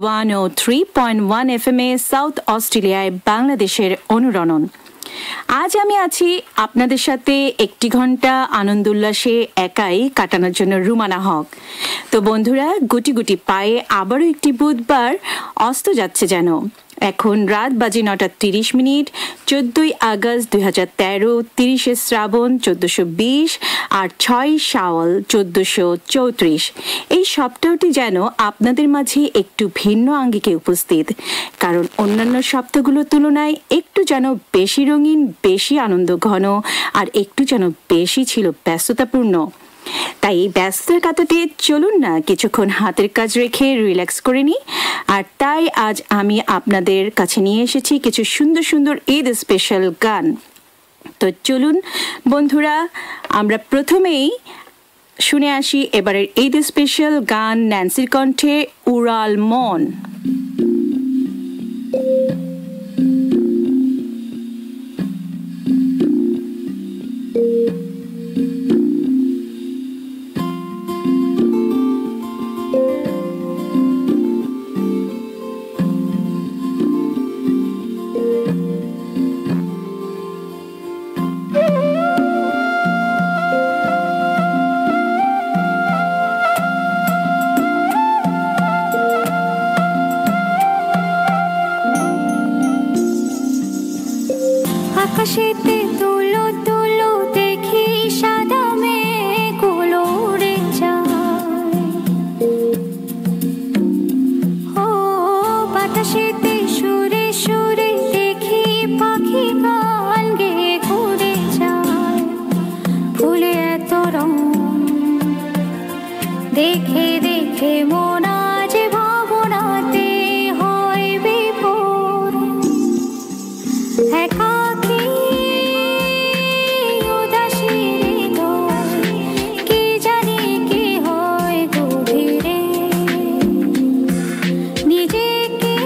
103.1 FM south অস্ট্রেলিয়ায় বাংলাদেশের অনুরণন। আজ আমি আছি আপনাদের সাথে একটি ঘন্টা আনন্দ উল্লাসে একাই কাটানোর জন্য রুমানা হক। তো বন্ধুরা, গুটি গুটি পায়ে আবারও একটি বুধবার অস্ত যাচ্ছে যেন। এখন রাত বাজে 9:30, 14 আগস্ট 2013, 30 শ্রাবণ 1420 আর 6 শাওয়াল 1434। এই সপ্তাহটি যেন আপনাদের মাঝে একটু ভিন্ন আঙ্গিকে উপস্থিত, কারণ অন্যান্য সপ্তাহগুলোর তুলনায় একটু যেন বেশি রঙিন, বেশি আনন্দ ঘন আর একটু যেন বেশি ছিল ব্যস্ততাপূর্ণ। তাই এই ব্যস্ততার কাটাতে চলুন না কিছুক্ষণ হাতের কাজ রেখে রিল্যাক্স করে নিই। আর তাই আজ আমি আপনাদের কাছে নিয়ে এসেছি কিছু সুন্দর সুন্দর ঈদ স্পেশাল গান। তো চলুন বন্ধুরা, আমরা প্রথমেই শুনে আসি এবারের ঈদ স্পেশাল গান ন্যান্সির কণ্ঠে উড়াল মন। আকাশেতে তুলো তুলো দেখি সাদা মেঘগুলো উড়ে যায়, ও বাতাসেতে সুরে সুরে দেখি পাখি গান গেয়ে ঘুরে যায়। ফুলে এত রং দেখে দেখে মন আজ ভাবনাতে হয় বিভোর। একা নিজেকে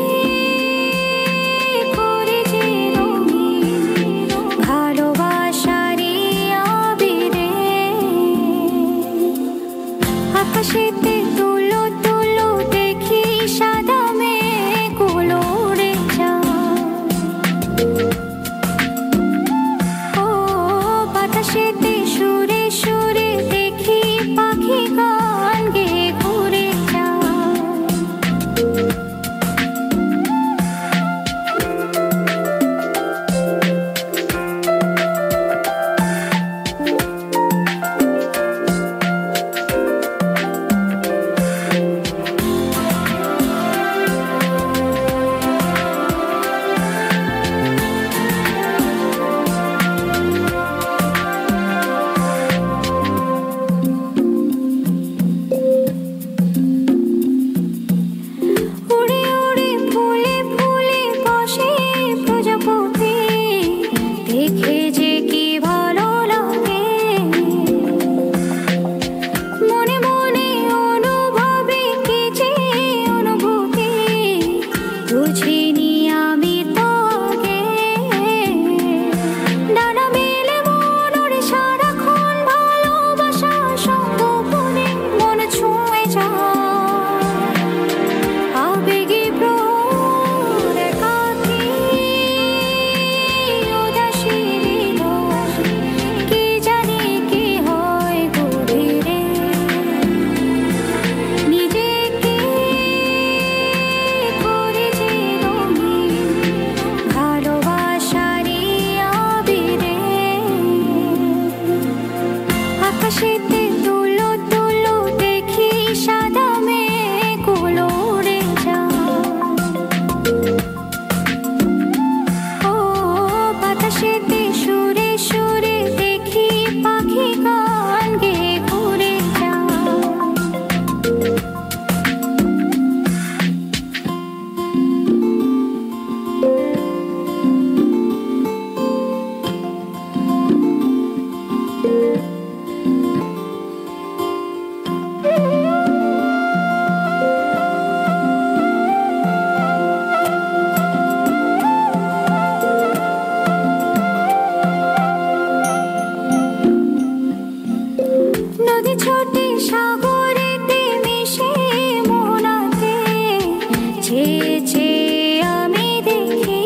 চেয়ে চেয়ে আমি দেখি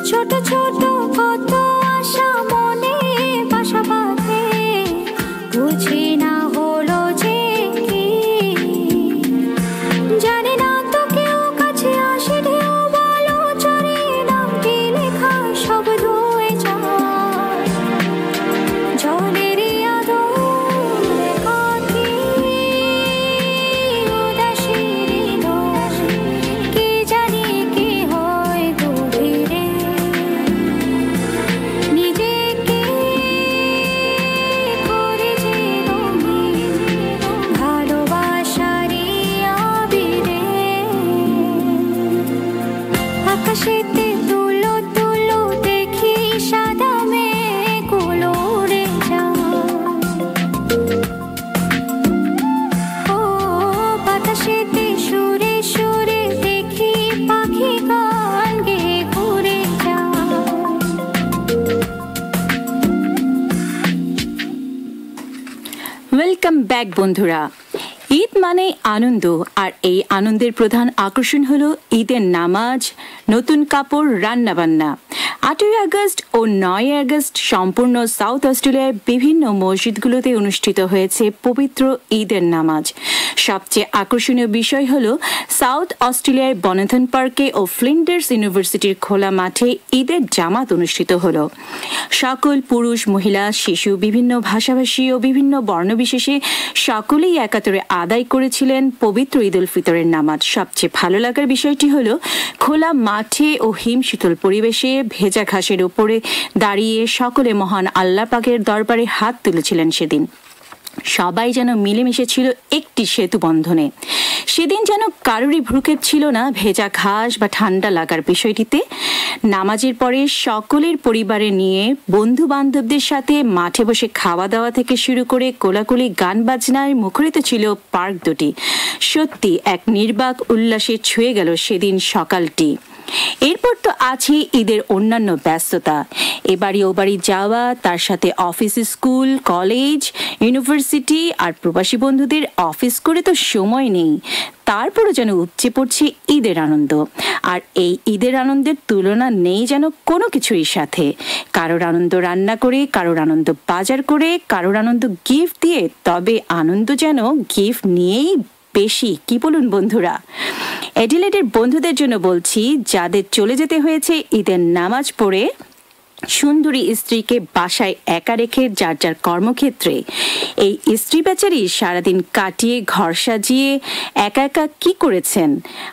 ছোট ছোট কত আশা মনে বাসা বাঁধে, বুঝি না হলো যে কি, জানি না তো কেউ কাছে আসে ঢেউ বলো চরে নামটি লেখা সব ধুয়ে যায় জলেরই আদরে কাঠি উদাসীন কি জানি কি হয় গভীরে নিজেকে করে যে রঙিন ভালোবাসারই আবিরে আকাশেতে তুলো তুলো দেখি সাদা মেঘগুলো উড়ে যায় ও বাতাসেতে সুরে সুরে দেখি পাখি গান গেয়ে ঘুরে যায় ওয়েলকাম ব্যাক বন্ধুরা। ঈদ মানে আনন্দ, আর এই আনন্দের প্রধান আকর্ষণ হলো ঈদের নামাজ, নতুন কাপড়, রান্নাবান্না। 8ই আগস্ট ও 9ই আগস্ট সম্পূর্ণ সাউথ অস্ট্রেলিয়ার বিভিন্ন মসজিদগুলোতে অনুষ্ঠিত হয়েছে পবিত্র ঈদের নামাজ। সবচেয়ে আকর্ষণীয় বিষয় হলো সাউথ অস্ট্রেলিয়ার বনেথন পার্কে ও ফ্লিন্ডার্স ইউনিভার্সিটির খোলা মাঠে ঈদের জামাত অনুষ্ঠিত হলো। সকল পুরুষ, মহিলা, শিশু, বিভিন্ন ভাষাভাষী ও বিভিন্ন বর্ণবিশেষে সকলেই একাত্তরে আদায় করেছিলেন পবিত্র ঈদ উল ফিতরের নামাজ। সবচেয়ে ভালো লাগার বিষয়টি হলো খোলা মাঠে ও হিমশীতল পরিবেশে ভেজা ঘাসের উপরে দাঁড়িয়ে সকলে মহান আল্লাহ পাকের দরবারে হাত তুলেছিলেন। সেদিন সবাই যেন মিলেমিশে ছিল একটি সেতু বন্ধনে। সেদিন যেন কারোরই ভ্রুক্ষেপ ছিল না ভেজা ঘাস বা ঠান্ডা লাগার বিষয়টিতে। নামাজের পরে সকলের পরিবারে নিয়ে বন্ধু বান্ধবদের সাথে মাঠে বসে খাওয়া দাওয়া থেকে শুরু করে কোলাকুলি গান বাজনায় মুখরিত ছিল পার্ক দুটি। সত্যি এক নির্বাক উল্লাসে ছুঁয়ে গেল সেদিন সকালটি। এরপর তো আছে ঈদের অন্যান্য ব্যস্ততা, এবাড়ি ওবাড়ি যাওয়া, তার সাথে অফিস, স্কুল, কলেজ, ইউনিভার্সিটি আর প্রবাসী বন্ধুদের অফিস করে তো সময় নেই। তারপরও যেন উপচে পড়ছে ঈদের আনন্দ। আর এই ঈদের আনন্দের তুলনা নেই যেন কোনো কিছুরই সাথে। কারোর আনন্দ রান্না করে, কারোর আনন্দ বাজার করে, কারোর আনন্দ গিফট দিয়ে, তবে আনন্দ যেন গিফট নিয়েই বেশি। কি বলুন বন্ধুরা? অ্যাডিলেডের বন্ধুদের জন্য বলছি, যাদের চলে যেতে হয়েছে ঈদের নামাজ পড়ে সুন্দরী স্ত্রীকে বাসায় একা রেখে যার যার কর্মক্ষেত্রে, এই স্ত্রী বেচারি সারাদিন কাটিয়ে ঘর সাজিয়ে একা একা কি করেছেন?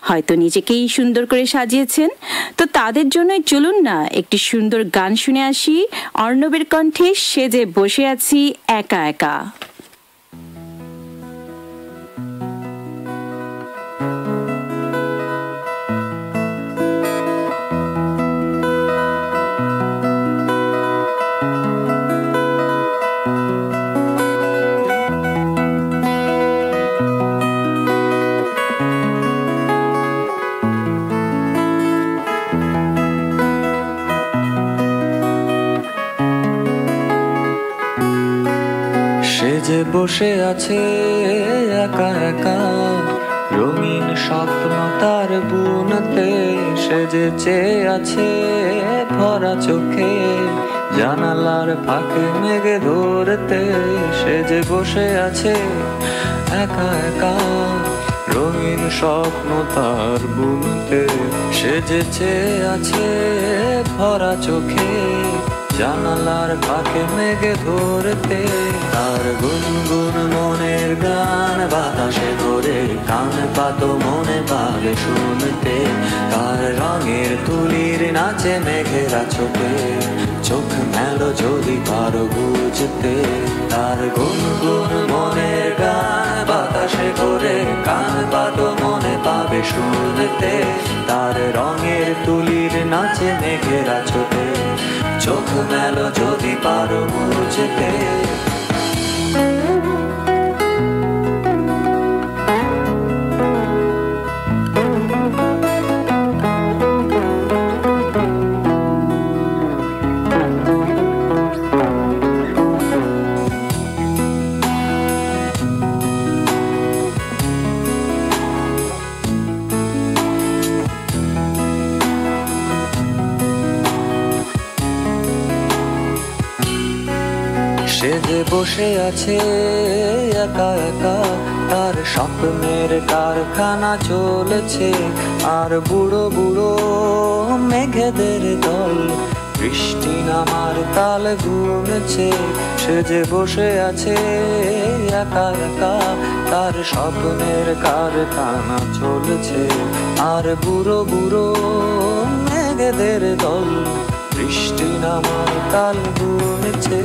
হয়তো নিজেকেই সুন্দর করে সাজিয়েছেন। তো তাদের জন্যই চলুন না একটি সুন্দর গান শুনে আসি অর্ণবের কণ্ঠে, সেজে বসে আছি একা একা। সেজে বসে আছে একা একা, রঙিন স্বপ্ন তার বুনতে, সেজে চেয়ে আছে ভরা চোখে, জানালার ফাঁকে মেঘে ধরতে। সেজে বসে আছে একা একা, রঙিন স্বপ্ন তার বুনতে, সেজে চেয়ে আছে ভরা চোখে, জানালার ফাঁকে মেঘে ধরতে। তার গুনগুন মনের গান বাতাসে ধরে, কান পাতো মনে পাবে শুনতে। তার রঙের তুলির নাচে মেঘেরা ছোটে, চোখ মেলো যদি পারো বুঝতে। তার গুনগুন মনের গান বাতাসে ধরে, কান পাতো মনে পাবে শুনতে। তার রঙের তুলির নাচে মেঘেরা ছোটে, চোখ মেলো যদি পারো বুঝতে। বসে আছে একা একা, তার স্বপ্নের কারখানা চলেছে, আর বুড়ো বুড়ো মেঘেদের দল বৃষ্টি নামার তাল গুনেছে। সে যে বসে আছে একা একা, তার স্বপ্নের কারখানা চলেছে, আর বুড়ো বুড়ো মেঘেদের দল বৃষ্টি নামার তাল গুনেছে।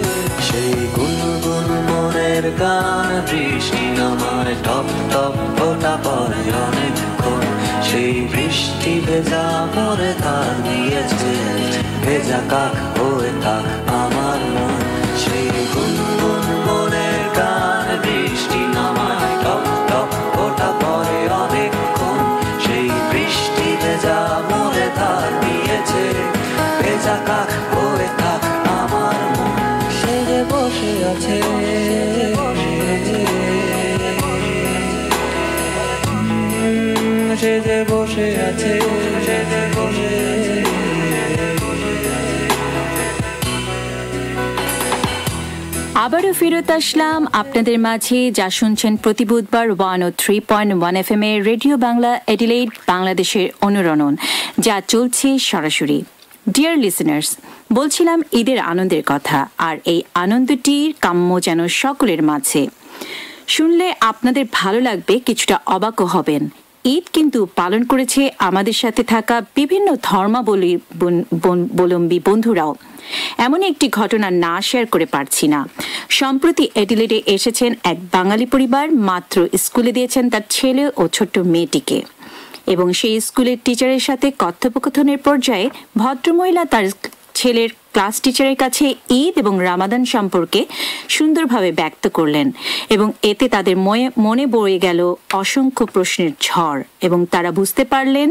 সেই গুনগুন মনের গান বৃষ্টি নামায় টপ টপ ফোঁটা পড়ে অনেকক্ষণ, সেই বৃষ্টি ভেজা মরে তার দিয়েছে, ভেজা কাক হয়ে থাক আমার মন। সেই গুনগুন মনের গান বৃষ্টি নামায় টপ টপ ফোঁটা পড়ে অনেকক্ষণ, সেই বৃষ্টি ভেজা মরে তার দিয়েছে, ভেজা কাক হয়ে থাক আমার মন। সে যে বসে আছে সে যে বসে আছে সে যে বসে আবারও ফেরত আসলাম আপনাদের মাঝে, যা শুনছেন প্রতি বুধবার 103.1 FM এ রেডিও বাংলা এডিলেইড, বাংলাদেশের অনুরণন, যা চলছে সরাসরি। ডিয়ার লিসেনার্স, বলছিলাম ঈদের আনন্দের কথা, আর এই আনন্দটির কাম্য যেন সকলের মাঝে। শুনলে আপনাদের ভালো লাগবে, কিছুটা অবাকও হবেন। ঈদ কিন্তু পালন করেছে আমাদের সাথে থাকা বিভিন্ন ধর্মাবলম্বী বন্ধুরাও। এমন একটি ঘটনা না শেয়ার করে পারছি না। সম্প্রতি এডিলেডে এসেছেন এক বাঙালি পরিবার, মাত্র স্কুলে দিয়েছেন তার ছেলে ও ছোট্ট মেয়েটিকে, এবং সেই স্কুলের টিচারের সাথে কথোপকথনের পর্যায়ে ভদ্রমহিলা তার ছেলের ক্লাস টিচারের কাছে ঈদ এবং রামাদান সম্পর্কে সুন্দরভাবে ব্যক্ত করলেন, এবং এতে তাদের মনে বয়ে গেল অসংখ্য প্রশ্নের ঝড়, এবং তারা বুঝতে পারলেন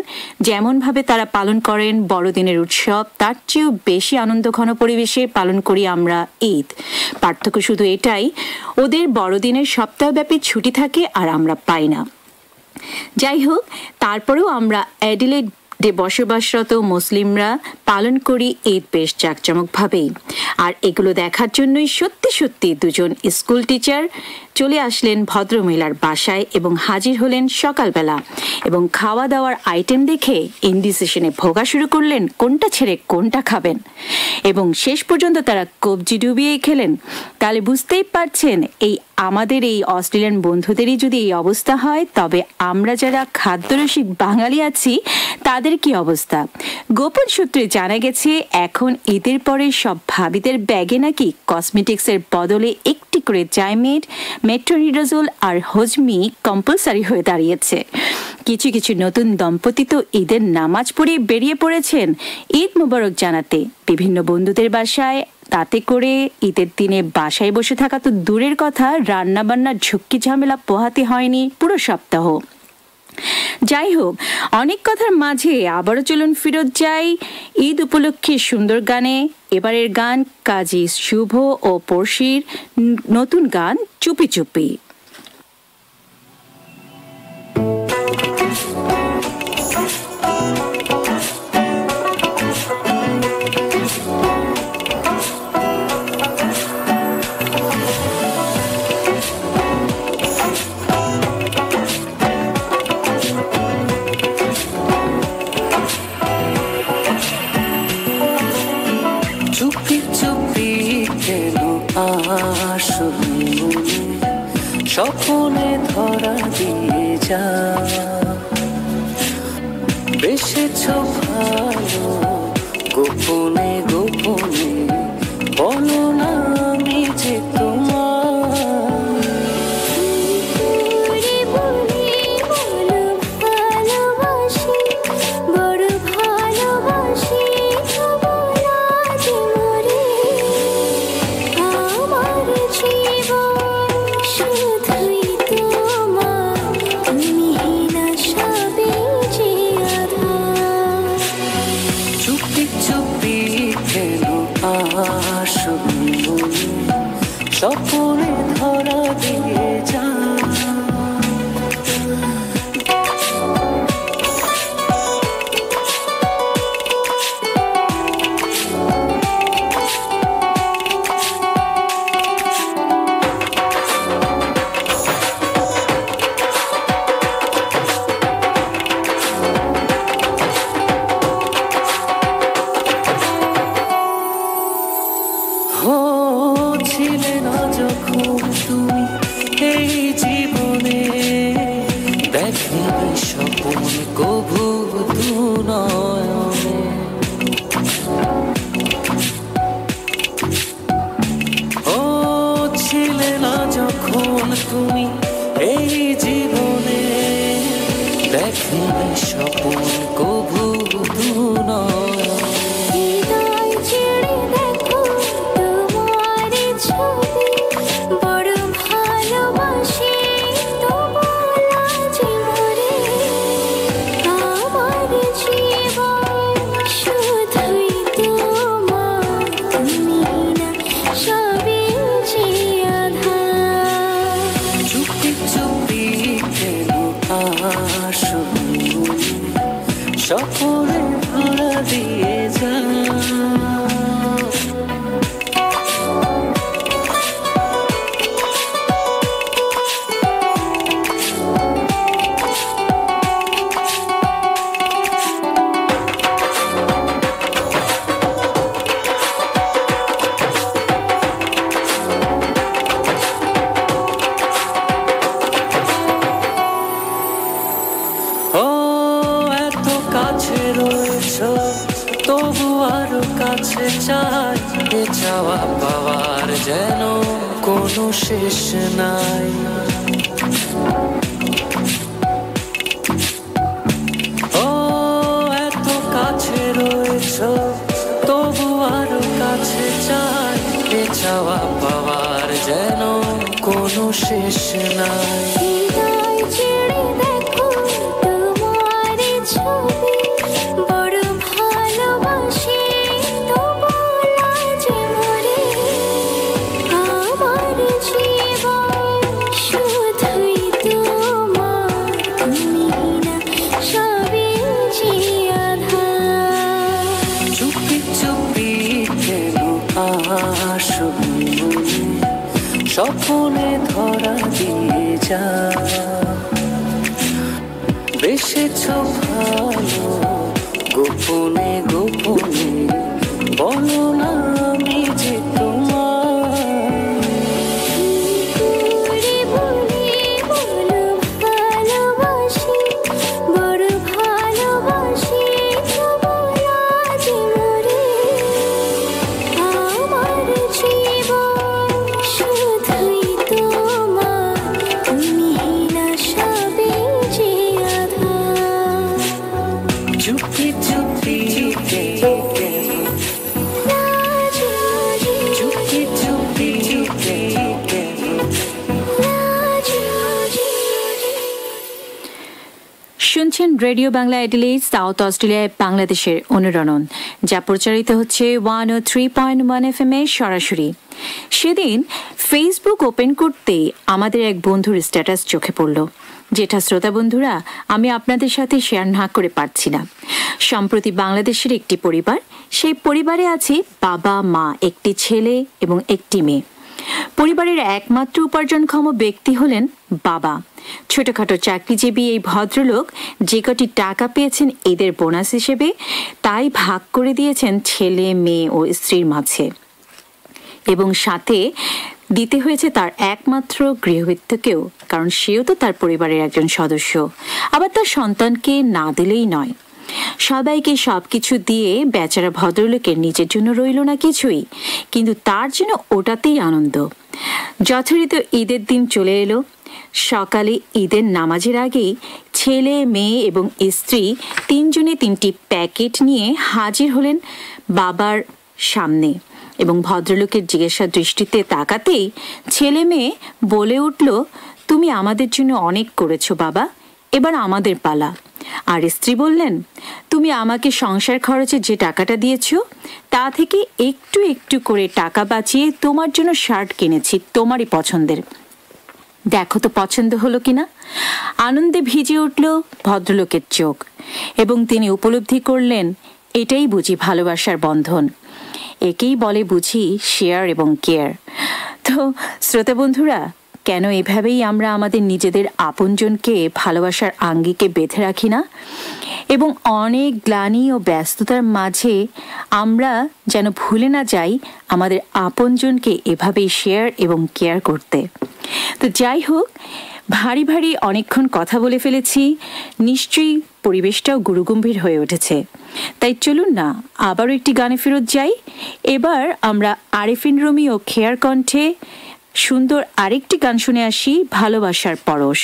যেমনভাবে তারা পালন করেন বড়দিনের উৎসব, তার চেয়েও বেশি আনন্দঘন পরিবেশে পালন করি আমরা ঈদ। পার্থক্য শুধু এটাই, ওদের বড়দিনের সপ্তাহব্যাপী ছুটি থাকে আর আমরা পাই না। যাই হোক, তারপরেও আমরা অ্যাডিলেড বসবাসরত মুসলিমরা পালন করি ঈদ বেশ জাঁকজমকভাবেই। আর এগুলো দেখার জন্যই সত্যি সত্যি দুজন স্কুল টিচার চলে আসলেন ভদ্রমহিলার বাসায় এবং হাজির হলেন সকালবেলা, এবং খাওয়া দাওয়ার আইটেম দেখে ইনডিসিশনে ভোগা শুরু করলেন কোনটা ছেড়ে কোনটা খাবেন, এবং শেষ পর্যন্ত তারা কবজি ডুবিয়েই খেলেন। তাহলে বুঝতেই পারছেন, আমাদের এই অস্ট্রেলিয়ান বন্ধুদেরই যদি এই অবস্থা হয়, তবে আমরা যারা খাদ্যরসিক বাঙালি আছি তাদের কি অবস্থা। গোপন সূত্রে জানা গেছে, এখন ঈদের পরে সব ভাবিদের ব্যাগে নাকি কসমেটিক্সের বদলে একটি করে জাইমেট, মেট্রোনিডাজোল আর হজমি কম্পালসারি হয়ে দাঁড়িয়েছে। কিছু কিছু নতুন দম্পতি তো ঈদের নামাজ পড়ে বেরিয়ে পড়েছেন ঈদ মোবারক জানাতে বিভিন্ন বন্ধুদের বাসায়। তাতে করে ঈদের দিনে বাসায় বসে থাকা তো দূরের কথা, রান্নাবান্নার ঝুঁকি ঝামেলা পোহাতে হয়নি পুরো সপ্তাহ। যাই হোক, অনেক কথার মাঝে আবারও চলুন ফিরত যাই ঈদ উপলক্ষে সুন্দর গানে। এবারের গান কাজী শুভ ও পড়শির নতুন গান চুপি চুপি। স্বপ্নে ধরা দিয়ে যা বেসেছ ভালো, গোপনে গোপনে বলো না আমি যে স্বপ্নে ধরা দিয়ে যা। দেখিনি স্বপন কভু দু নয়নে। ও ছিলে না যখন তুমি এই জীবনে, দেখিনি স্বপন কভু দু নয়নে। হৃদয় ছেড়ে দেখো তোমার ছবি, বড় ভালোবাসি তবু লাজে মরে। আমার জীবন শুধুই তোমার, তুমি না সবই যে আধার। চুপি চুপি কেন আসো, স্বপনে ধরা দিয়ে যা। ও এত কাছে রয়েছ তবু আরো কাছে চাই, এ চাওয়া পাওয়ার যেন কোনো শেষ নাই। ও এত কাছে রয়েছ তবু আরো কাছে চাই, এ চাওয়া পাওয়ার যেন কোনো শেষ নাই। হৃদয় ছেড়ে দেখো তোমার ছবি, বড় ভালোবাসি তবু লাজে মরে। আমার জীবন শুধুই তোমার, তুমি না সবই যে আধার। চুপি চুপি কেন আসো, স্বপনে ধরা দিয়ে যা। বেসেছ ভালো গোপনে গোপনে, বলো না আমি যে তোমার। করে বলি বলো ভালোবাসি, বড় ভালোবাসি তবু লাজে মরে। আমার জীবন শুধুই তোমার, তুমি না সবই যে আধার। চুপি চুপি কেন, লাজে মরে, চুপি চুপি কেন। লাজে মরে। শুনছেন রেডিও বাংলা অ্যাডিলেইড, সাউথ অস্ট্রেলিয়ায় বাংলাদেশের অনুরণন, যা প্রচারিত হচ্ছে 103.1 FM এ সরাসরি। সেদিন ফেসবুক ওপেন করতে আমাদের এক বন্ধুর স্ট্যাটাস চোখে পড়ল, যেটা শ্রোতা বন্ধুরা আমি আপনাদের সাথে শেয়ার না করে পারছি না। সম্প্রতি বাংলাদেশের একটি পরিবার, সেই পরিবারে আছে বাবা মা, একটি ছেলে এবং একটি মেয়ে। পরিবারের একমাত্র উপার্জনক্ষম ব্যক্তি হলেন বাবা। ছোটখাটো চাকরিজীবী এই ভদ্রলোক যে কটি টাকা পেয়েছেন ঈদের বোনাস হিসেবে, তাই ভাগ করে দিয়েছেন ছেলে মেয়ে ও স্ত্রীর মাঝে, এবং সাথে দিতে হয়েছে তার একমাত্র গৃহবধূকেও, কারণ সেও তো তার পরিবারের একজন সদস্য। আবার তার সন্তানকে না দিলেই নয়। সবাইকে সবকিছু দিয়ে বেচারা ভদ্রলোকের নিজের জন্য রইল না কিছুই, কিন্তু তার জন্য ওটাতেই আনন্দ। যথারীত ঈদের দিন চলে এলো। সকালে ঈদের নামাজের আগেই ছেলে মেয়ে এবং স্ত্রী তিনজনে তিনটি প্যাকেট নিয়ে হাজির হলেন বাবার সামনে, এবং ভদ্রলোকের জিজ্ঞাসা দৃষ্টিতে তাকাতেই ছেলে মেয়ে বলে উঠল, তুমি আমাদের জন্য অনেক করেছো বাবা, এবার আমাদের পালা। আর স্ত্রী বললেন, তুমি আমাকে সংসার খরচে যে টাকাটা দিয়েছো তা থেকে একটু একটু করে টাকা বাঁচিয়ে তোমার জন্য শার্ট কিনেছি তোমারই পছন্দের, দেখো তো পছন্দ হলো কিনা। আনন্দে ভিজে উঠল ভদ্রলোকের চোখ, এবং তিনি উপলব্ধি করলেন এটাই বুঝি ভালোবাসার বন্ধন, একেই বলে বুঝি শেয়ার এবং কেয়ার। তো শ্রোতা বন্ধুরা, কেন এভাবেই আমরা আমাদের নিজেদের আপনজনকে ভালোবাসার আঙ্গিকে বেঁধে রাখি না, এবং অনেক গ্লানি ও ব্যস্ততার মাঝে আমরা যেন ভুলে না যাই আমাদের আপনজনকে এভাবেই শেয়ার এবং কেয়ার করতে। তো যাই হোক, ভারী ভারী অনেকক্ষণ কথা বলে ফেলেছি, নিশ্চয়ই পরিবেশটাও গুরুগম্ভীর হয়ে উঠেছে। তাই চলুন না আবারও একটি গানে ফেরত যাই। এবার আমরা আরেফিন রুমি ও খেয়ার কণ্ঠে সুন্দর আরেকটি গান শুনে আসি, ভালোবাসার পরশ।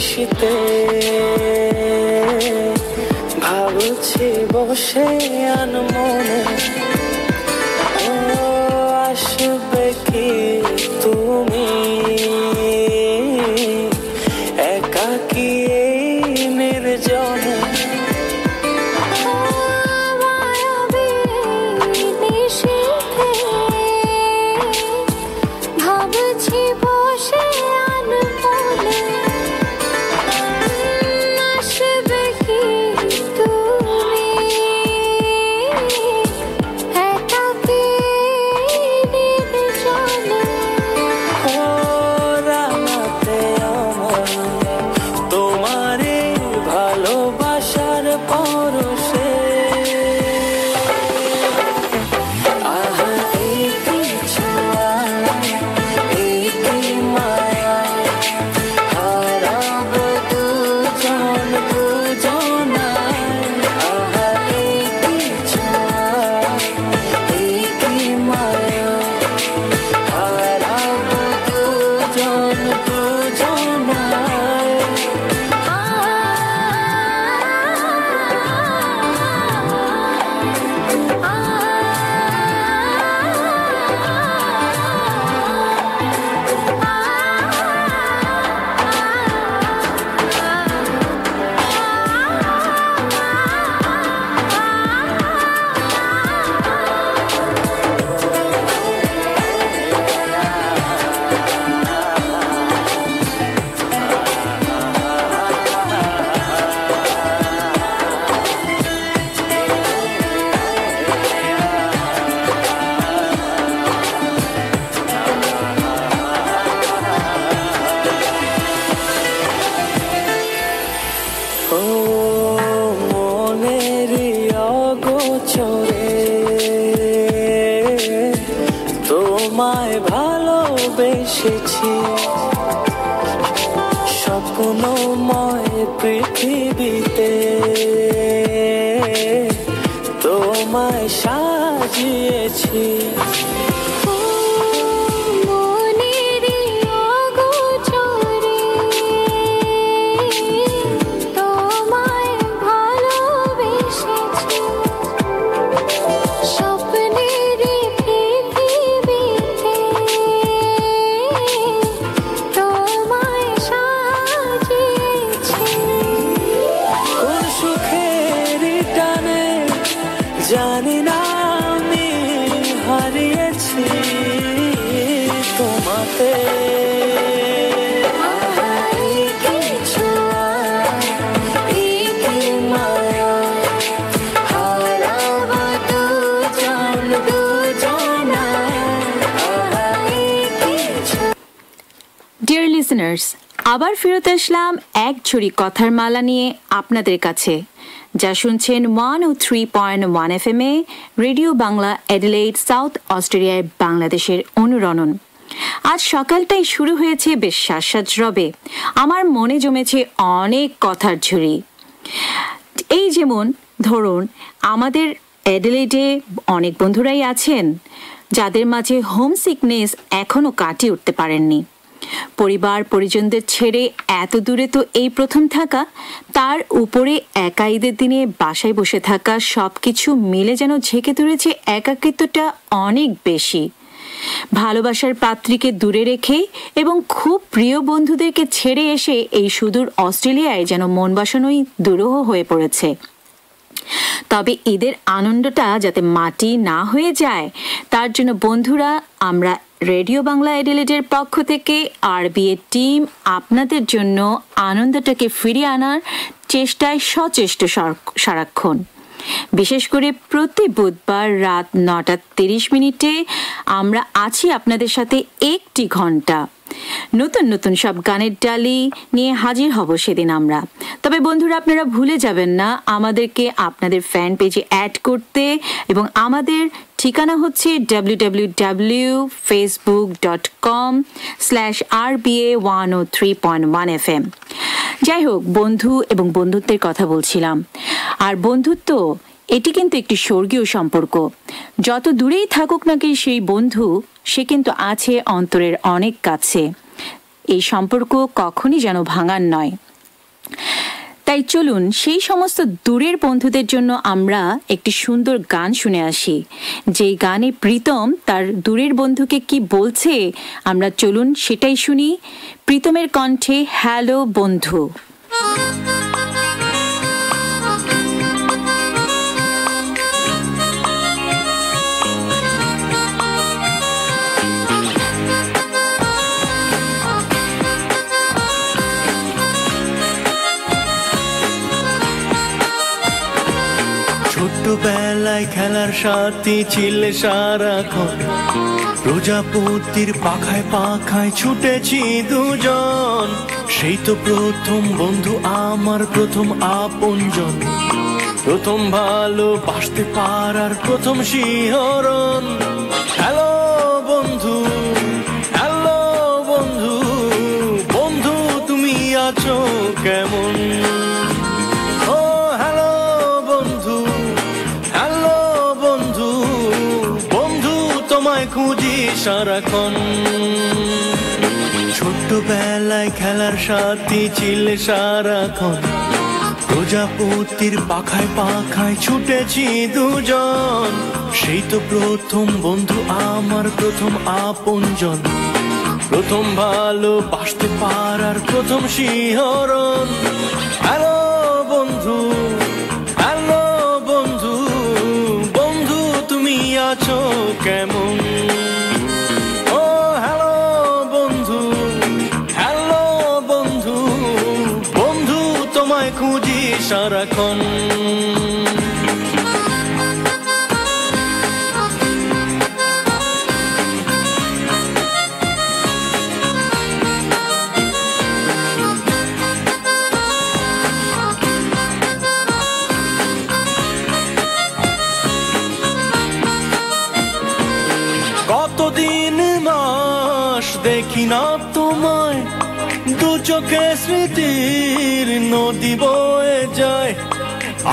শীতে ভাবছি বসে আনমনে, আসবে কি তুমি একাকী নির্জনে। তোমায় ভালোবেসেছি স্বপ্নময় পৃথিবীতে, তোমায় সাজিয়েছি জানি না আমি হারিয়েছি তোমাতে। ডিয়ার লিসেনার্স, আবার ফেরত আসলাম এক ঝুড়ি কথার মালা নিয়ে আপনাদের কাছে, যা শুনছেন 103.1 FM এ রেডিও বাংলা অ্যাডিলেইড, সাউথ অস্ট্রেলিয়ায় বাংলাদেশের অনুরণন। আজ সকালটাই শুরু হয়েছে বেশ সাজ রবে, আমার মনে জমেছে অনেক কথার ঝুড়ি। এই যেমন ধরুন, আমাদের অ্যাডিলেইডে অনেক বন্ধুরাই আছেন যাদের মাঝে হোম সিকনেস এখনও কাটিয়ে উঠতে পারেননি। পরিবার পরিজনদের ছেড়ে এত দূরে তো এই প্রথম থাকা, তার উপরে একা ঈদের দিনে বাসায় বসে থাকা, সবকিছু মিলে যেন ঝেঁকে ধরেছে একাকিত্বটা অনেক বেশি। ভালোবাসার পাত্রীকে দূরে রেখে এবং খুব প্রিয় বন্ধুদেরকে ছেড়ে এসে এই সুদূর অস্ট্রেলিয়ায় যেন মন বসানোই দুরূহ হয়ে পড়েছে। তবে ঈদের আনন্দটা যাতে মাটি না হয়ে যায় তার জন্য বন্ধুরা, আমরা রেডিও বাংলা অ্যাডিলেডের পক্ষ থেকে RBA টিম আপনাদের জন্য আনন্দটাকে ফিরিয়ে আনার চেষ্টায় সচেষ্ট সারাক্ষণ। বিশেষ করে প্রতি বুধবার রাত 9:30 আমরা আছি আপনাদের সাথে একটি ঘন্টা। নতুন নতুন সব গানের ডালি নিয়ে হাজির হব সেদিন আমরা। তবে বন্ধুরা, আপনারা ভুলে যাবেন না আমাদেরকে আপনাদের ফ্যান পেজে অ্যাড করতে, এবং আমাদের ঠিকানা হচ্ছে www.facebook.com/RBA103.1FM। যাই হোক, বন্ধু এবং বন্ধুত্বের কথা বলছিলাম। আর বন্ধুত্ব এটি কিন্তু একটি স্বর্গীয় সম্পর্ক। যত দূরেই থাকুক নাকি সেই বন্ধু, সে কিন্তু আছে অন্তরের অনেক কাছে। এই সম্পর্ক কখনই যেন ভাঙার নয়। তাই চলুন সেই সমস্ত দূরের বন্ধুদের জন্য আমরা একটি সুন্দর গান শুনে আসি, যেই গানে প্রীতম তার দূরের বন্ধুকে কি বলছে আমরা চলুন সেটাই শুনি। প্রীতমের কণ্ঠে হ্যালো বন্ধু। ছোট্টবেলায় খেলার সাথী ছিলে সারাক্ষণ, প্রজাপতির পাখায় পাখায় ছুটেছি দুজন। সেই তো প্রথম বন্ধু আমার, প্রথম আপনজন, প্রথম ভালোবাসতে পারার প্রথম শিহরণ। হ্যালো বন্ধু, হ্যালো বন্ধু, বন্ধু তুমি আছো কেমন? খুঁজি সারাক্ষণ। ছোট্টবেলায় খেলার সাথী ছিলে সারাক্ষণ, প্রজাপতির পাখায় পাখায় ছুটেছি দুজন। সেই তো প্রথম বন্ধু আমার, প্রথম আপনজন, প্রথম ভালোবাসতে পারার প্রথম শিহরণ। হ্যালো বন্ধু, হ্যালো বন্ধু, বন্ধু তুমি আছো কেমন? খুঁজি সারাক্ষণ। কতদিন মাস দেখি না তোমায়, দু চোখে স্মৃতির নদী বয়ে যায়।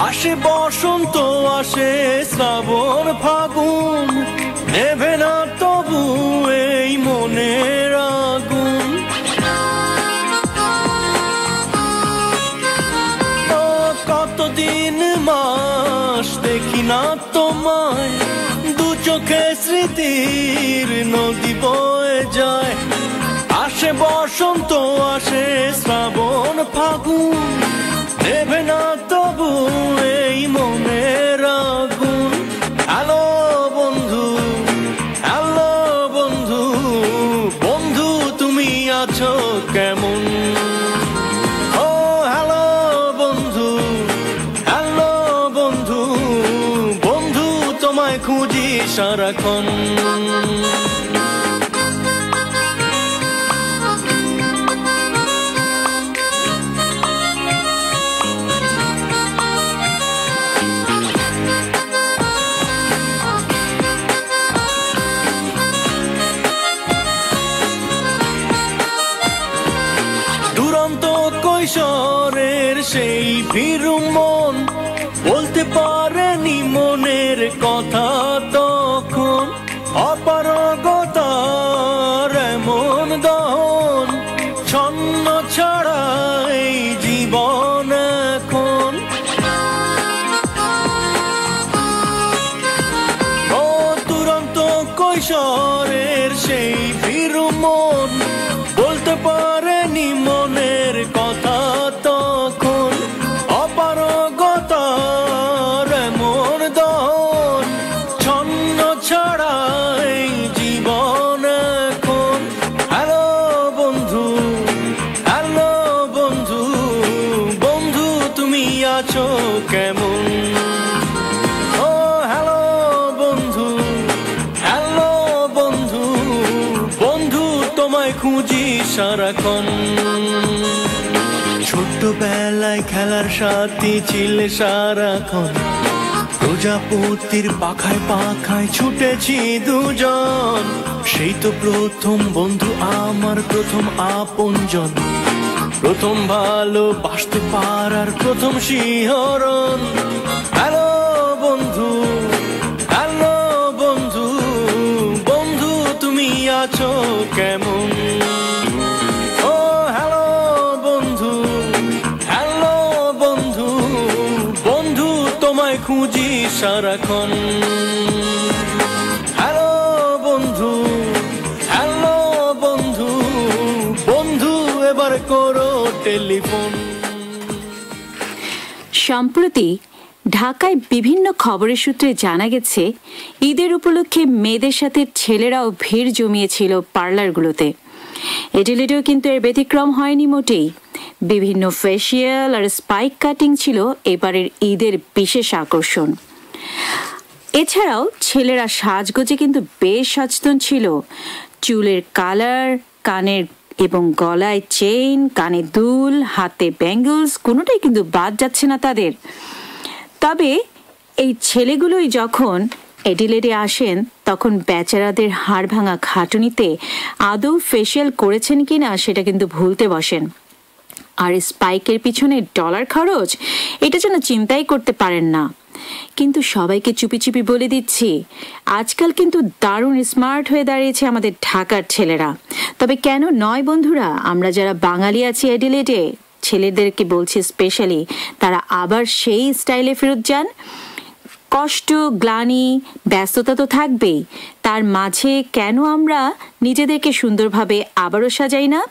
আসে বসন্ত, আসে শ্রাবণ ফাগুন, নেভে না তবু এই মনের আগুন। কতদিন মাস দেখি না তোমায়, দু চোখে স্মৃতির নদী বয়ে যায়। আসে বসন্ত, আসে শ্রাবণ ফাগুন, নেভে না তবু এই মনের আগুন। হ্যালো বন্ধু, হ্যালো বন্ধু, বন্ধু তুমি আছো কেমন? ও হ্যালো বন্ধু, হ্যালো বন্ধু, বন্ধু তোমায় খুঁজি সারাক্ষণ। কৈশোরের সেই ভীরু মন বলতে পারেনি মনের কথা তখন। অপারগতার এমন দহন, ছন্ন ছাড়াই জীবন এখন। ও দুরন্ত কৈশোরের আছো কেমন? ও হ্যালো বন্ধু, হ্যালো বন্ধু, বন্ধু তোমায় খুঁজি সারাক্ষণ। ছোট্টবেলায় খেলার সাথী ছিলে সারাক্ষণ, প্রজাপতির পাখায় পাখায় ছুটেছি দুজন। সেই তো প্রথম বন্ধু আমার, প্রথম আপনজন, প্রথম ভালোবাসতে পারার প্রথম শিহরণ। হ্যালো বন্ধু, হ্যালো বন্ধু, বন্ধু তুমি আছো কেমন? ও হ্যালো বন্ধু, হ্যালো বন্ধু, বন্ধু তোমায় খুঁজি সারাক্ষণ। হ্যালো বন্ধু, হ্যালো বন্ধু, বন্ধু এবার করো টেলিফোন। সম্প্রতি ঢাকায় বিভিন্ন খবরের সূত্রে জানা গেছে, ঈদের উপলক্ষে মেয়েদের সাথে ছেলেরাও ভিড় জমিয়েছিল পার্লারগুলোতে। এডিলেডেও কিন্তু এর ব্যতিক্রম হয়নি মোটেই। বিভিন্ন ফেসিয়াল আর স্পাইক কাটিং ছিল এবারের ঈদের বিশেষ আকর্ষণ। এছাড়াও ছেলেরা সাজগোজে কিন্তু বেশ সচেতন ছিল। চুলের কালার, কানের এবং গলায় চেইন, কানে দুল, হাতে ব্যাঙ্গলস, কোনোটাই কিন্তু বাদ যাচ্ছে না তাদের। তবে এই ছেলেগুলোই যখন এডিলেডে আসেন, তখন বেচারাদের হাড় ভাঙা খাটুনিতে আদৌ ফেসিয়াল করেছেন কিনা সেটা কিন্তু ভুলতে বসেন। আর স্পাইকের পিছনে ডলার খরচ, এটা যেন চিন্তাই করতে পারেন না। কিন্তু সবাইকে চুপি চুপি বলে দিচ্ছি, আজকাল কিন্তু দারুণ স্মার্ট হয়ে দাঁড়িয়েছে আমাদের ঢাকার ছেলেরা। তবে কেন নয় বন্ধুরা, আমরা যারা বাঙালি আছি এডিলেডে, ছেলেদেরকে বলছি স্পেশালি, তারা আবার সেই স্টাইলে ফেরত যান। কষ্ট, গ্লানি, ব্যস্ততা তো থাকবেই, তার মাঝে কেন আমরা নিজেদেরকে সুন্দরভাবে আবারও সাজাই না?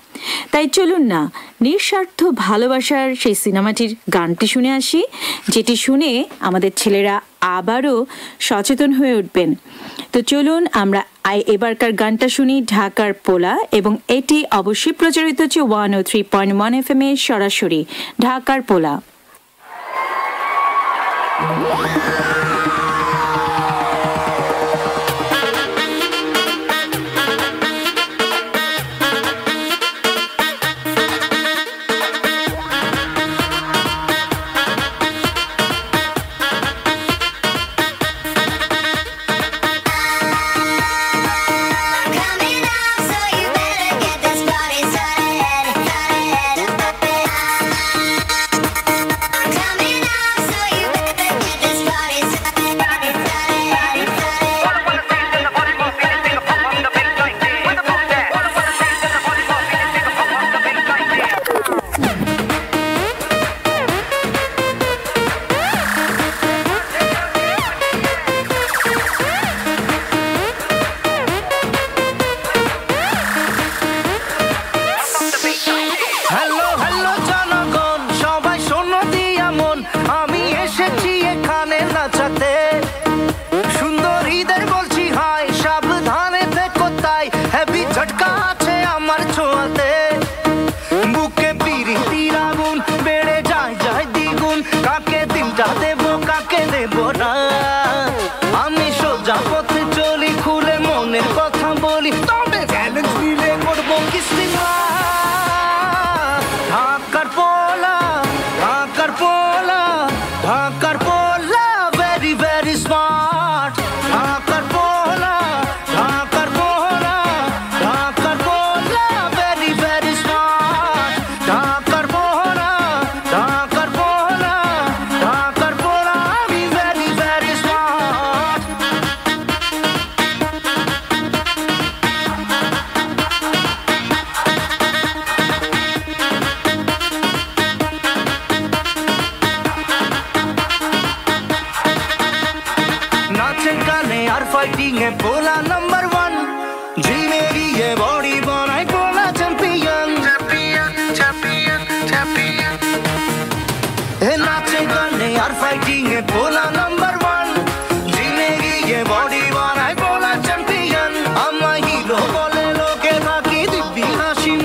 তাই চলুন না নিঃস্বার্থ ভালোবাসার সেই সিনেমাটির গানটি শুনে আসি, যেটি শুনে আমাদের ছেলেরা আবারও সচেতন হয়ে উঠবেন। তো চলুন আমরা এবারকার গানটা শুনি, ঢাকার পোলা, এবং এটি অবশ্যই প্রচারিত হচ্ছে 103.1 FM এ সরাসরি। ঢাকার পোলা।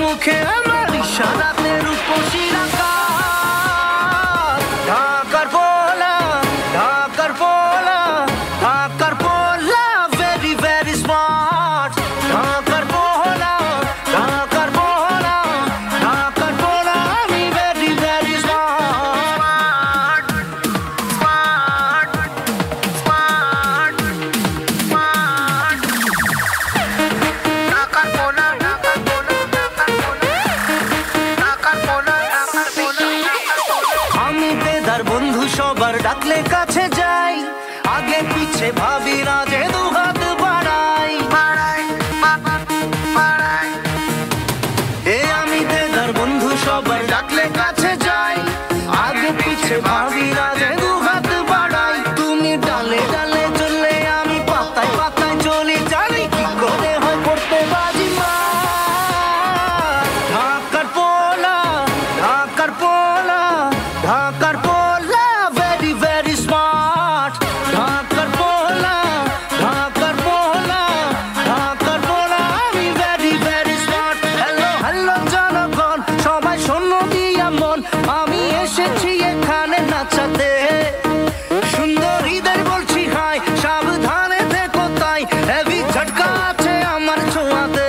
মুখে আমার ইশারাতে রূপসী রাখা ঢাকার সবার ডাকলে কাছে যাই, আগে পিছে ভাবি না যে দুহাত বাড়াই। এ আমি দেদার বন্ধু সবার ডাকলে কাছে যাই, আগে পিছে ভাবি না যে দুহাত বাড়াই। তুমি ডালে ডালে চললে আমি পাতায় পাতায় চলি, জানি কি করে হয় করতে বাজি মা। ঢাকার পোলা, ঢাকার পোলা, ঢাকার পোলা ভেরি ভেরি স্মার্ট। ঢাকার পোলা, ঢাকার পোলা, ঢাকার পোলা আমি very very smart. Hello hello জনগণ, সবাই শোনো দিয়া মন, আমি এসেছি এখানে নাচাতে। সুন্দরীদের বলছি হাই, সাবধানে থেকো তাই, হেভি ঝটকা আছে আমার ছোঁয়াতে।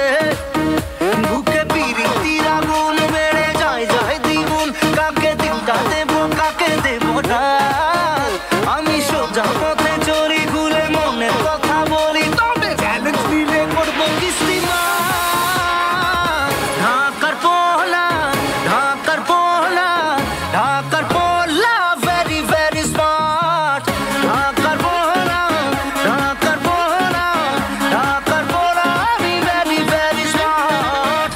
বুকে পিরিতির আগুন বেড়ে যায় যায় দ্বিগুণ, কাকে দিনটা দেবো কাকে দেবো না। আমি সোজা পথে চড়ি, ঘুরে মনের কথা বলি, তবে চ্যালেঞ্জ দিলে করবো কিস্তি মা। ঢাকার পোলা, ঢাকার পোলা, ঢাকার পোলা ভেরি ভেরি স্মার্ট। ঢাকার পোলা, ঢাকার পোলা, ঢাকার পোলা আমি very very smart.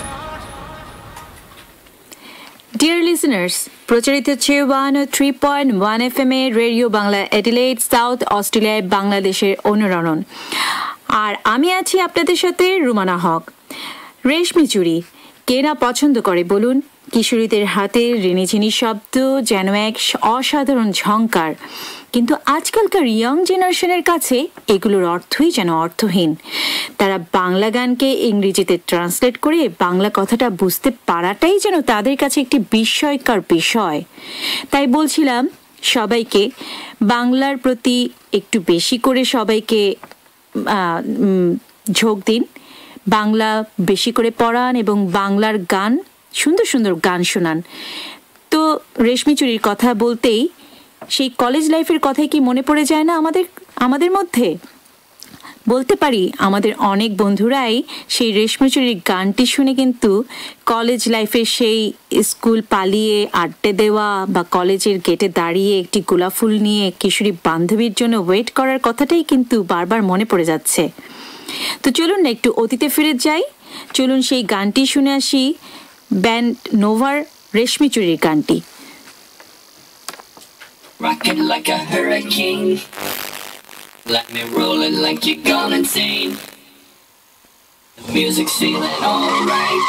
Dear listeners, প্রচারিত হচ্ছে 103.1 FM এ রেডিও বাংলা অ্যাডিলেড, সাউথ অস্ট্রেলিয়ায় বাংলাদেশের অনুরণন। আর আমি আছি আপনাদের সাথে রুমানা হক। রেশমি চুড়ি কে না পছন্দ করে বলুন? কিশোরীদের হাতে রিনিঝিনি শব্দ যেন এক অসাধারণ ঝংকার, কিন্তু আজকালকার ইয়ং জেনারেশনের কাছে এগুলোর অর্থই যেন অর্থহীন। তারা বাংলা গানকে ইংরেজিতে ট্রান্সলেট করে বাংলা কথাটা বুঝতে পারাটাই যেন তাদের কাছে একটি বিস্ময়কর বিষয়। তাই বলছিলাম সবাইকে বাংলার প্রতি একটু বেশি করে সবাইকে ঝোঁক দিন, বাংলা বেশি করে পড়ান এবং বাংলার গান, সুন্দর সুন্দর গান শোনান। তো রেশমি চুরির কথা বলতেই সেই কলেজ লাইফের কথাই কি মনে পড়ে যায় না আমাদের মধ্যে? বলতে পারি আমাদের অনেক বন্ধুরাই সেই রেশমি চুরির গানটি শুনে কিন্তু কলেজ লাইফে সেই স্কুল পালিয়ে আড্ডা দেওয়া বা কলেজের গেটে দাঁড়িয়ে একটি গোলাপ ফুল নিয়ে কিশোরী বান্ধবীর জন্য ওয়েট করার কথাটাই কিন্তু বারবার মনে পড়ে যাচ্ছে। তো চলুন না একটু অতীতে ফিরে যাই, চলুন সেই গানটি শুনে আসি, ব্যান্ড নোভার রেশমি চুরির গানটি। Rockin' like a hurricane, let me roll it like you're gone insane. The music's feeling alright.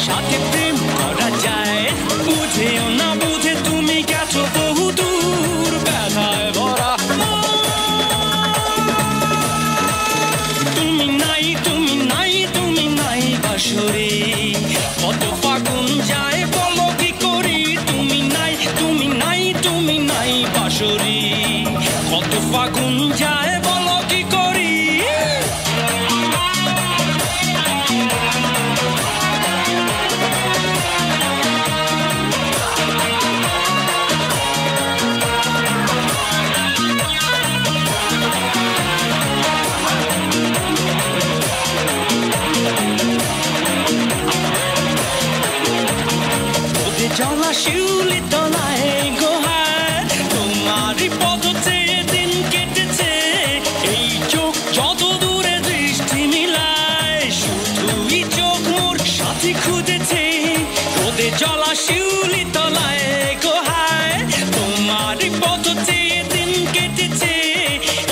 সাথে প্রেম করা যায়, বুঝেও না বুঝে তুমি গেছো বহু দূর ব্যথায় ভরা। তুমি নাই তুমি নাই তুমি নাই বাসরে, কত ফাগুন যায় বলো কি করি। তুমি নাই তুমি নাই তুমি নাই বাসরে, কত ফাগুন যায় বলো কি করি। জলা শিউলি তলায় গোহায় তোমারই পদ চেয়ে দিন কেটেছে। এই চোখ যত দূরে দৃষ্টি মিলায়, শুধুই চোখ মোর সাথী খুঁজেছে। রোদে জলা শিউলি তলায় গোহায় তোমারই পদ চেয়ে দিন কেটেছে।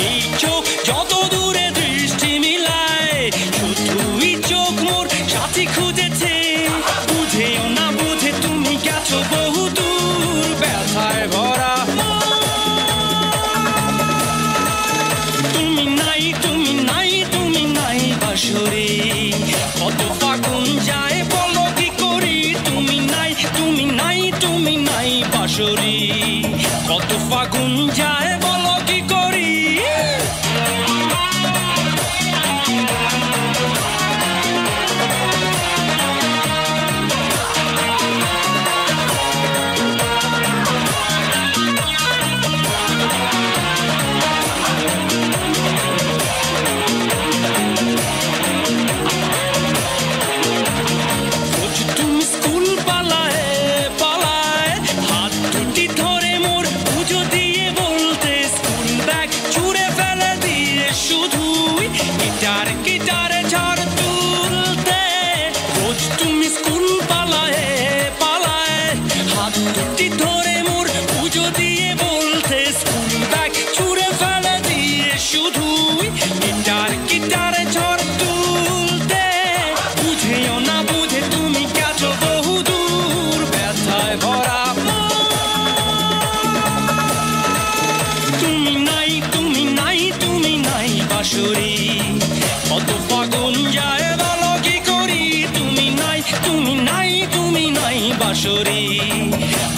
এই চোখ যত দূরে দৃষ্টি মিলায়, শুধুই চোখ মোর সাথী খুঁজেছে। বুঝেও না বুঝে তুমি গেছো বহু দূর ব্যথায় ভরা। তুমি নাই তুমি নাই তুমি নাই বাসরে, কত ফাগুন যায় বলো কি করি। তুমি ফাগুন যায় বলো কি করি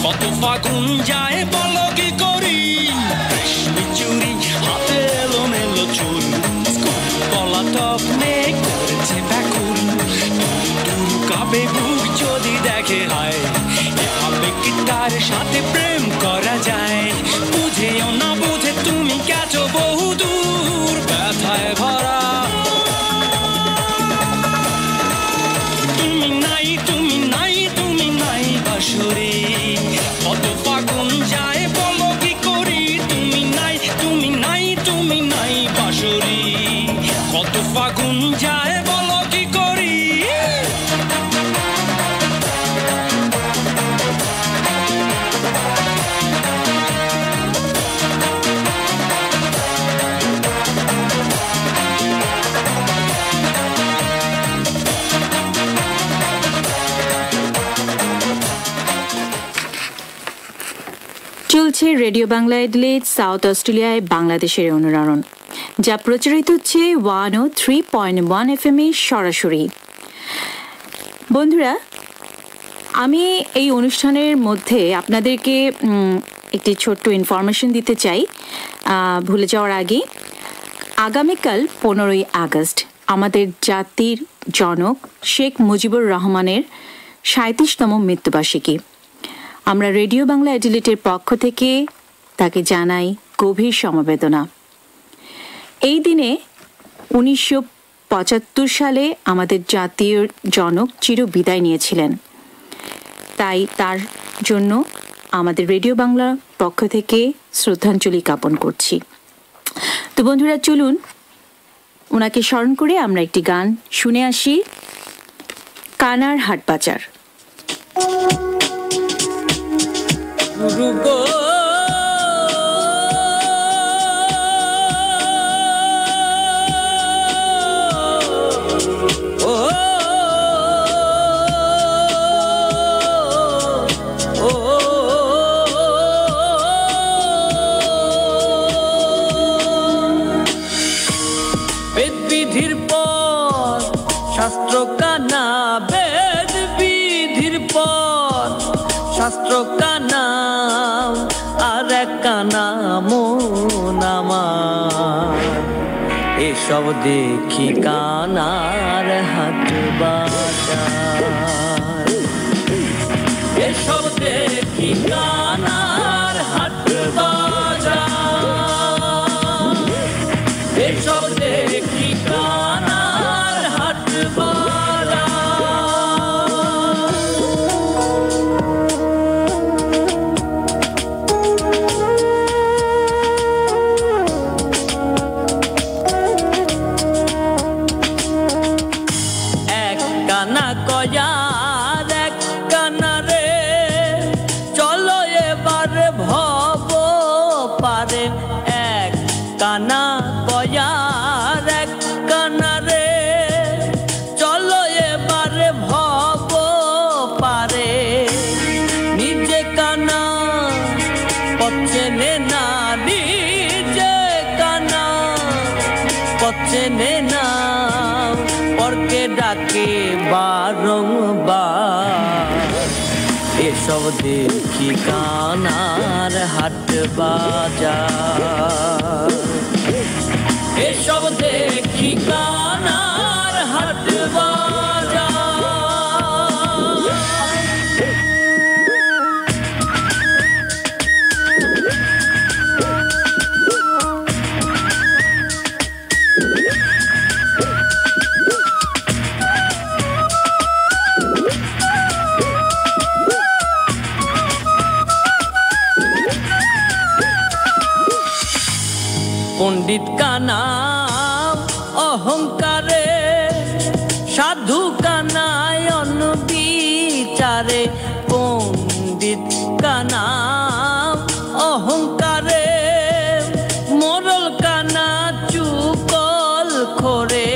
কত ফাগুন যায় বলো কি করি রেশমি চুরি হাতে এলোমেলো চুল পলাতক মেয়ে করেছে ব্যাকুল দূর কাবে বুক যদি দেখে হয় এভাবে কি তার সাথে প্রেম করা যায় বুঝেও না বুঝে তুমি গেছো বহু দূর ব্যথায় ভরা কত ফাগুন যায় বলো কি করি তুমি নাই বাঁশরি কত ফাগুন যায় বলো কি করি চলছে রেডিও বাংলা অ্যাডিলেড সাউথ অস্ট্রেলিয়ায় বাংলাদেশের অনুরণন যা প্রচারিত হচ্ছে 103.1 FM এ সরাসরি। বন্ধুরা, আমি এই অনুষ্ঠানের মধ্যে আপনাদেরকে একটি ছোট্ট ইনফরমেশন দিতে চাই ভুলে যাওয়ার আগে। আগামীকাল 15ই আগস্ট আমাদের জাতির জনক শেখ মুজিবুর রহমানের 37তম মৃত্যুবার্ষিকী। আমরা রেডিও বাংলা অ্যাডিলেডের পক্ষ থেকে তাকে জানাই গভীর সমবেদনা। এই দিনে 1975 সালে আমাদের জাতীয় জনক চিরবিদায় নিয়েছিলেন, তাই তার জন্য আমাদের রেডিও বাংলার পক্ষ থেকে শ্রদ্ধাঞ্জলি জ্ঞাপন করছি। তো বন্ধুরা, চলুন ওনাকে স্মরণ করে আমরা একটি গান শুনে আসি, কানার হাটবাজার। বেদবিধির পর শাস্ত্র কানা, বেদবিধির পর শাস্ত্র কানা, আর এক কানা মন আমার। এসব দেখি কানার হাট বাজার, এসব দেখি কানার হাট বাজার, এসব দেখি কানার হাট বাজার। এক কানা কয়ার এক কানা রে, চলো এবার ভব পারে। এক কানা কয়ার এক কানা রে, চলো এবার ভব পারে। নিজে কানা পচেনে না, নিজে কানা পচেনে না, পরকে ডাকে বারংবার। এসব দেখি কানার হাট বাজার এসব দেখি কানার হাট বাজার পণ্ডিত কানা অহংকারে সাধু কানায়ন বিচারে পণ্ডিত কানা অহংকারে মোরল কানা চুকল খোরে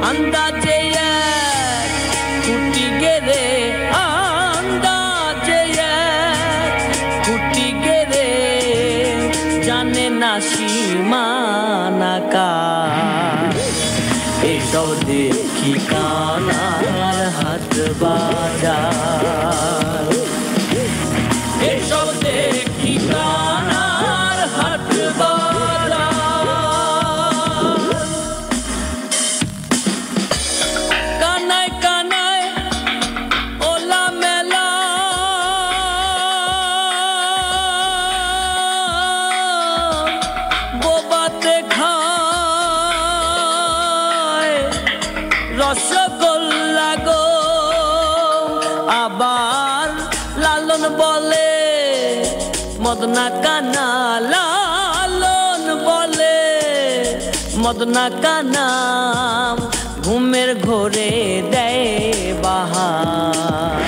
আন্দাজে এক কুটি গেরে আন্দাজে এক কুটি গেরে জানে না সীমানাকা এসব দেখি কানার হাট বাজার এসব দেখি কানার হাট বাজার কানায় কানায় ওলা মেলা বোবাতে খায় রসগোল্লা গো আবার লালন বলে মদনা কানা লালন বলে মদনা কানা ঘুমের ঘোরে দেয় বাহার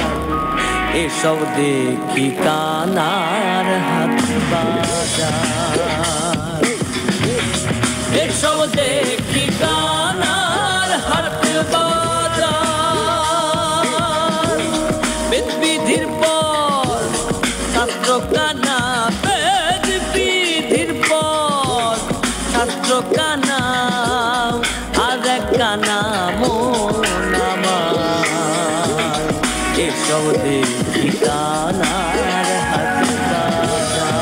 এসব দেখি কানার হাট বাজার এসব দেখি কানার হাট বাজার বেদ বিধির পর ছাত্র কানা বেদ বিধির পর ছাত্র কানা আর এক কানা মন আমার এসব দেখি কানার হাট বাজার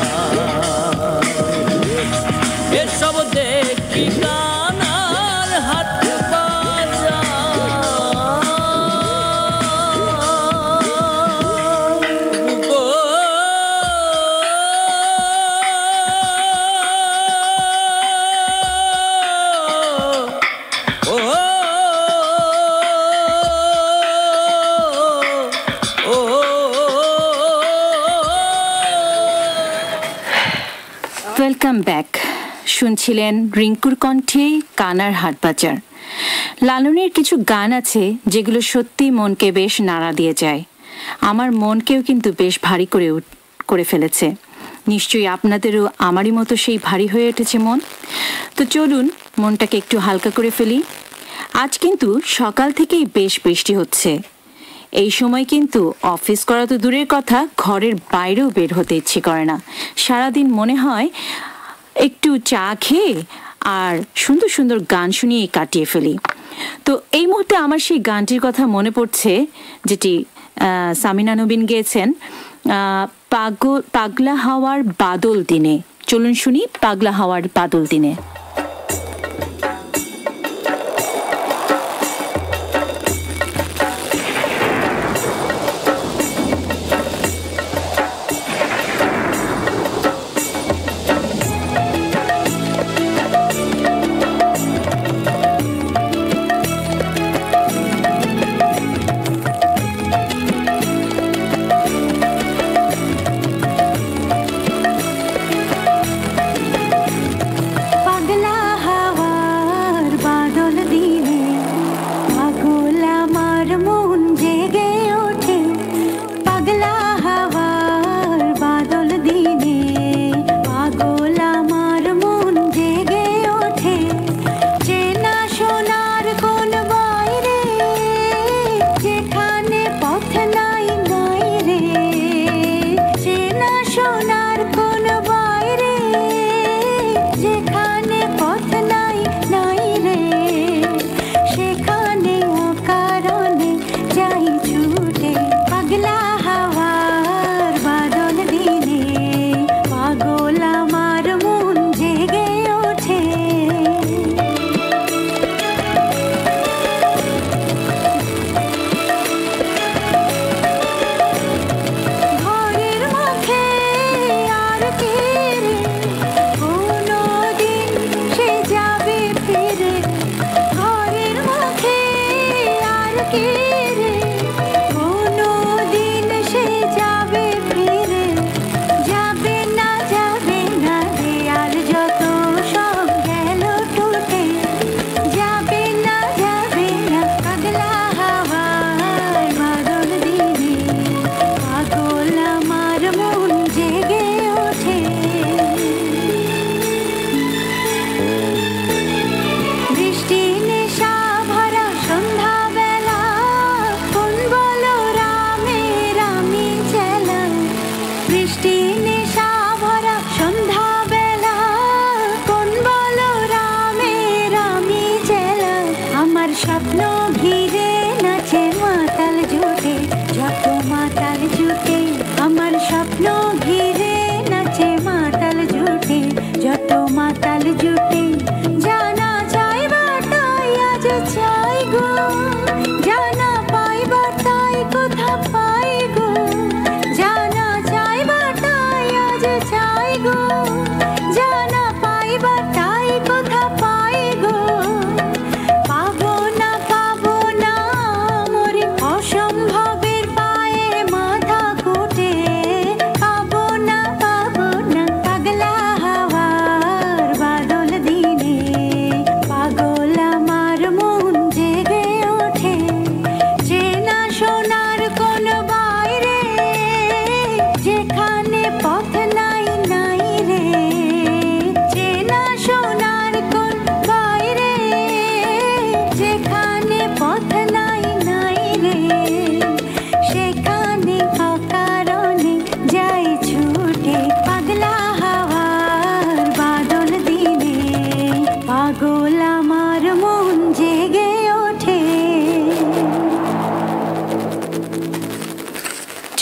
এসব দেখি কানার হাট বাজার ওয়েলকাম ব্যাক। শুনছিলেন রিঙ্কুর কণ্ঠে কানার হাট বাজার। লালনের কিছু গান আছে যেগুলো সত্যি মনকে বেশ নাড়া দিয়ে যায়, আমার মনকেও কিন্তু বেশ ভারী করে ফেলেছে। নিশ্চয়ই আপনাদেরও আমারই মতো সেই ভারী হয়ে উঠেছে মন। তো চলুন মনটাকে একটু হালকা করে ফেলি। আজ কিন্তু সকাল থেকেই বেশ বৃষ্টি হচ্ছে। এই সময় কিন্তু অফিস করা তো দূরের কথা, ঘরের বাইরেও বের হতে ইচ্ছে করে না। সারাদিন মনে হয় একটু চা খেয়ে আর সুন্দর সুন্দর গান শুনিয়ে কাটিয়ে ফেলি। তো এই মুহূর্তে আমার সেই গানটির কথা মনে পড়ছে যেটি সামিনা নবীন গেয়েছেন, পাগলা হাওয়ার বাদল দিনে। চলুন শুনি পাগলা হাওয়ার বাদল দিনে। পাগলা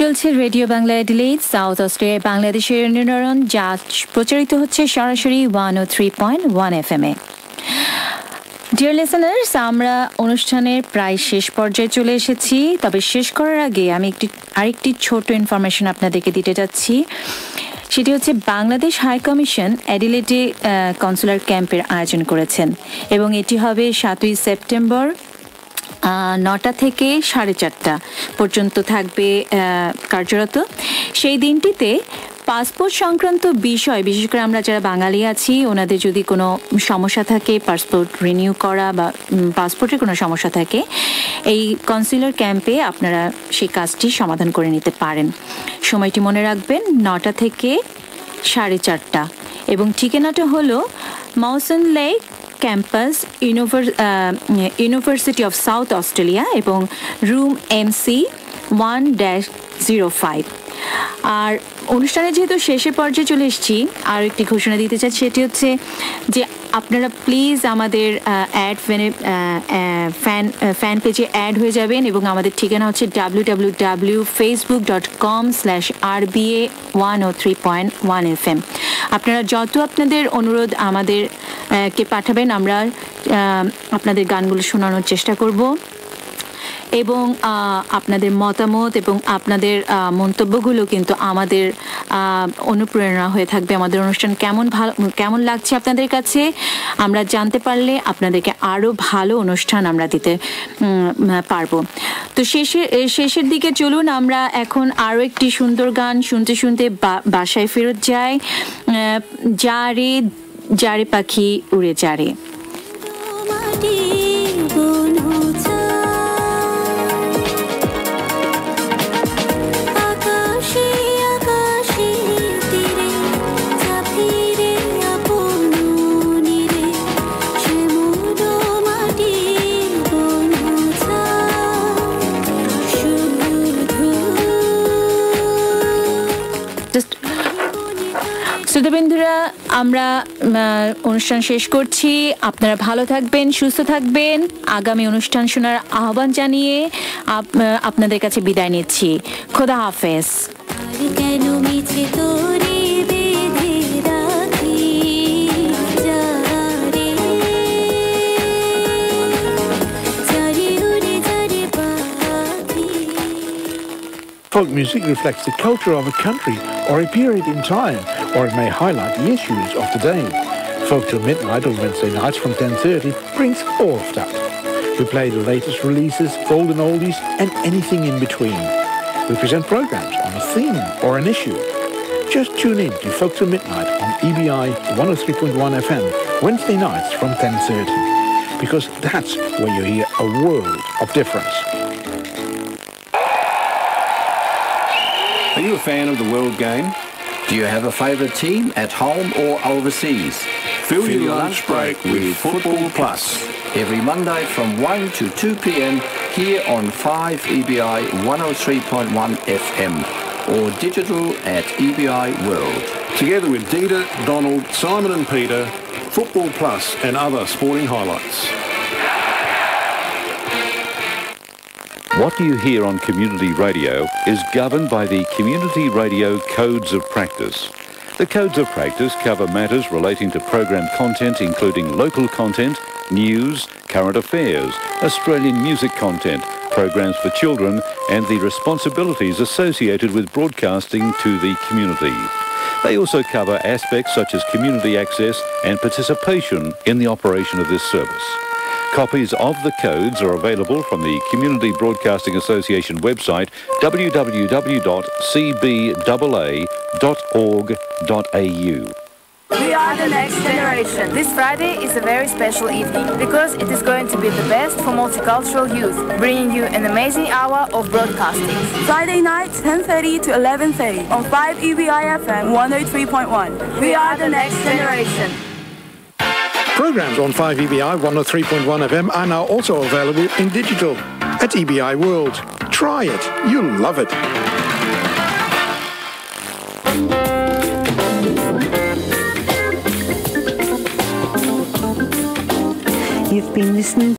চলছে রেডিও বাংলা অ্যাডিলেইড সাউথ অস্ট্রেলিয়ায় বাংলাদেশের অনুরণন, যা প্রচারিত হচ্ছে সরাসরি 103.1 FM এ। ডিয়ার লিসেনার্স, আমরা অনুষ্ঠানের প্রায় শেষ পর্যায়ে চলে এসেছি। তবে শেষ করার আগে আমি আরেকটি ছোট ইনফরমেশন আপনাদেরকে দিতে যাচ্ছি। সেটি হচ্ছে বাংলাদেশ হাই কমিশন অ্যাডিলেডে কনসুলার ক্যাম্পের আয়োজন করেছেন এবং এটি হবে 7ই সেপ্টেম্বর 9টা থেকে 4:30 পর্যন্ত থাকবে কার্যরত। সেই দিনটিতে পাসপোর্ট সংক্রান্ত বিষয়, বিশেষ করে আমরা যারা বাঙালি আছি ওনাদের যদি কোনো সমস্যা থাকে, পাসপোর্ট রিনিউ করা বা পাসপোর্টের কোনো সমস্যা থাকে, এই কনসুলার ক্যাম্পে আপনারা সেই কাজটি সমাধান করে নিতে পারেন। সময়টি মনে রাখবেন, 9টা থেকে 4:30 এবং ঠিকানাটা হলো Mawson Lake campus, University of South Australia এবং রুম MC 1-05। আর অনুষ্ঠানে যেহেতু শেষের পর্যায়ে চলে এসেছি, আর একটি ঘোষণা দিতে চাই, সেটি হচ্ছে যে আপনারা প্লিজ আমাদের ফ্যান পেজে অ্যাড হয়ে যাবেন এবং আমাদের ঠিকানা হচ্ছে www.facebook.com/RBA103.1 FM। আপনারা যত আপনাদের অনুরোধ আমাদের কে পাঠাবেন, আমরা আপনাদের গানগুলো শোনানোর চেষ্টা করব এবং আপনাদের মতামত এবং আপনাদের মন্তব্যগুলো কিন্তু আমাদের অনুপ্রেরণা হয়ে থাকবে। আমাদের অনুষ্ঠান কেমন লাগছে আপনাদের কাছে আমরা জানতে পারলে আপনাদেরকে আরও ভালো অনুষ্ঠান আমরা দিতে পারবো। তো শেষের দিকে চলুন আমরা এখন আরও একটি সুন্দর গান শুনতে শুনতে বাসায় ফেরত যাই। যারে যারে পাখি উড়ে যারে। শ্রোতাবন্ধুরা, আমরা অনুষ্ঠান শেষ করছি। আপনারা ভালো থাকবেন, সুস্থ থাকবেন। আগামী অনুষ্ঠান শোনার আহ্বান জানিয়ে আপনাদের কাছে বিদায় নিচ্ছি। খোদা হাফেজ। Folk music reflects the culture of a country or a period in time, or it may highlight the issues of the day. Folk Till Midnight on Wednesday nights from 10:30 brings all of that. We play the latest releases, golden oldies, and anything in between. We present programs on a theme or an issue. Just tune in to Folk Till Midnight on EBI 103.1 FM Wednesday nights from 10:30, because that's where you hear a world of difference. Are you a fan of the World Game? Do you have a favourite team at home or overseas? Fill your lunch break with Football Plus every Monday from 1 to 2 p.m. here on 5 EBI 103.1 FM or digital at EBI World. Together with Dita, Donald, Simon and Peter, Football Plus and other sporting highlights. What you hear on community radio is governed by the Community Radio Codes of Practice. The Codes of Practice cover matters relating to program content, including local content, news, current affairs, Australian music content, programs for children, and the responsibilities associated with broadcasting to the community. They also cover aspects such as community access and participation in the operation of this service. Copies of the codes are available from the Community Broadcasting Association website www.cbaa.org.au. We are the next generation. This Friday is a very special evening because it is going to be the best for multicultural youth, bringing you an amazing hour of broadcasting. Friday night, 10:30 to 11:30 on 5 EBI FM 103.1. We are the next generation. Programs on 5 EBI 103.1 FM are now also available in digital at EBI World. Try it. You'll love it. You've been listening